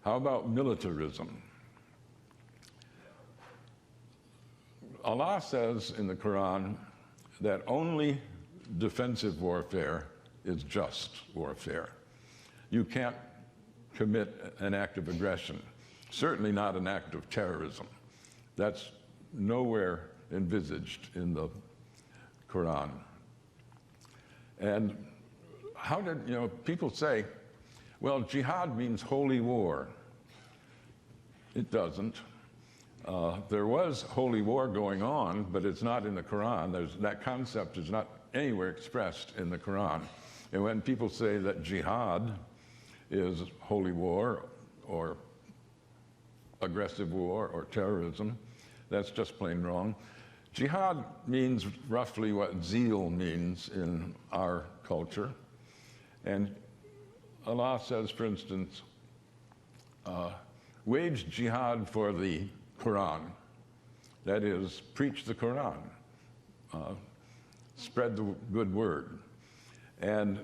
How about militarism? Allah says in the Quran that only defensive warfare is just warfare. You can't commit an act of aggression, certainly not an act of terrorism. That's nowhere envisaged in the Quran. And how did, people say, well, jihad means holy war. It doesn't. There was holy war going on, but it's not in the Quran. That concept is not anywhere expressed in the Quran. And when people say that jihad is holy war or aggressive war or terrorism, that's just plain wrong. Jihad means roughly what zeal means in our culture. And Allah says, for instance, wage jihad for the Quran. That is, preach the Quran, spread the good word. And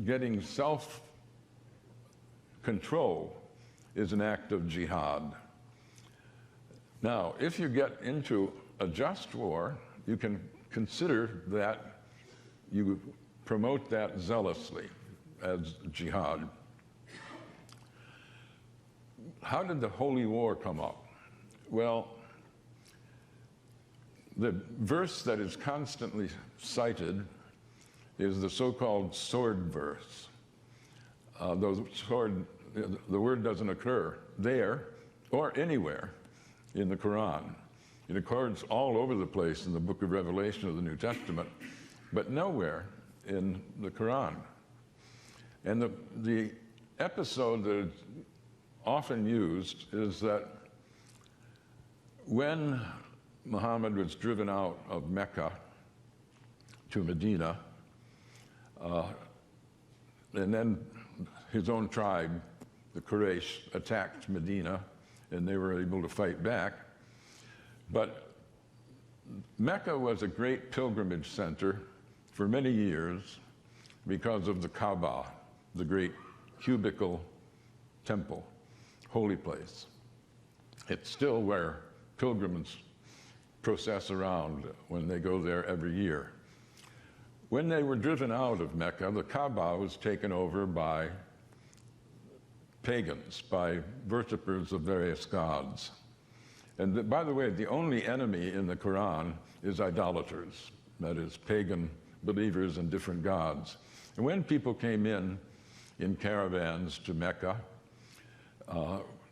getting self-control is an act of jihad. Now, if you get into a just war, you can consider that you promote that zealously as jihad. How did the holy war come up? Well, the verse that is constantly cited is the so-called sword verse. The word doesn't occur there or anywhere in the Quran. It occurs all over the place in the book of Revelation of the New Testament, but nowhere in the Quran. And the episode that is often used is that when Muhammad was driven out of Mecca to Medina, and then his own tribe, the Quraysh, attacked Medina, and they were able to fight back. But Mecca was a great pilgrimage center for many years because of the Kaaba, the great cubical temple, holy place. It's still where pilgrims process around when they go there every year. When they were driven out of Mecca, the Kaaba was taken over by pagans, by worshippers of various gods. And by the way, the only enemy in the Quran is idolaters, that is, pagan believers in different gods. And when people came in caravans to Mecca,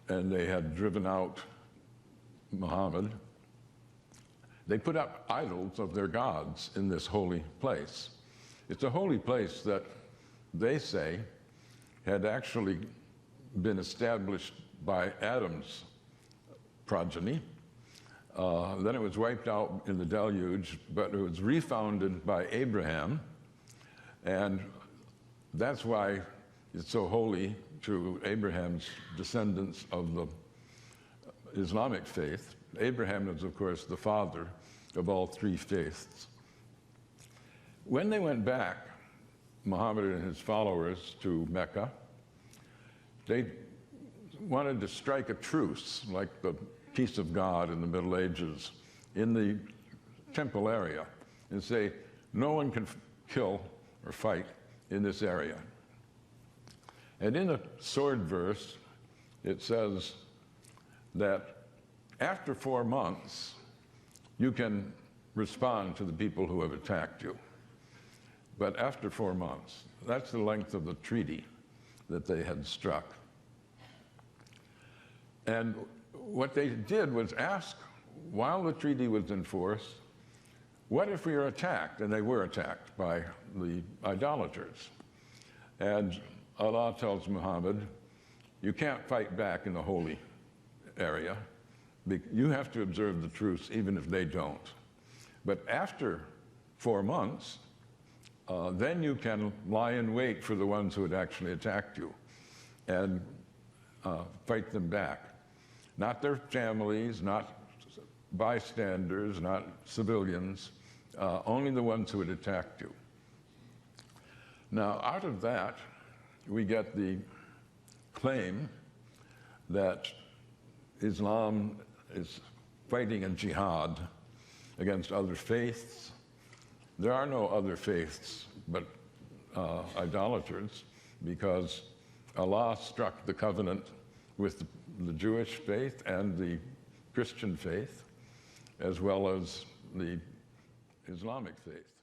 and they had driven out Muhammad, they put up idols of their gods in this holy place. It's a holy place that they say had actually been established by Adam's progeny. Then it was wiped out in the deluge, but it was refounded by Abraham, and that's why it's so holy to Abraham's descendants of the Islamic faith. Abraham is, of course, the father of all three faiths. When they went back, Muhammad and his followers, to Mecca, they wanted to strike a truce, like the peace of God in the Middle Ages, in the temple area, and say, no one can kill or fight in this area. And in the sword verse, it says that after 4 months, you can respond to the people who have attacked you. But after 4 months, that's the length of the treaty that they had struck. And what they did was ask, while the treaty was in force, what if we are attacked? And they were attacked by the idolaters. And Allah tells Muhammad, you can't fight back in the holy area. You have to observe the truce even if they don't. But after 4 months, then you can lie in wait for the ones who had actually attacked you and fight them back. Not their families, not bystanders, not civilians, only the ones who had attacked you. Now, out of that, we get the claim that Islam is fighting a jihad against other faiths. There are no other faiths but idolaters, because Allah struck the covenant with the Jewish faith and the Christian faith, as well as the Islamic faith.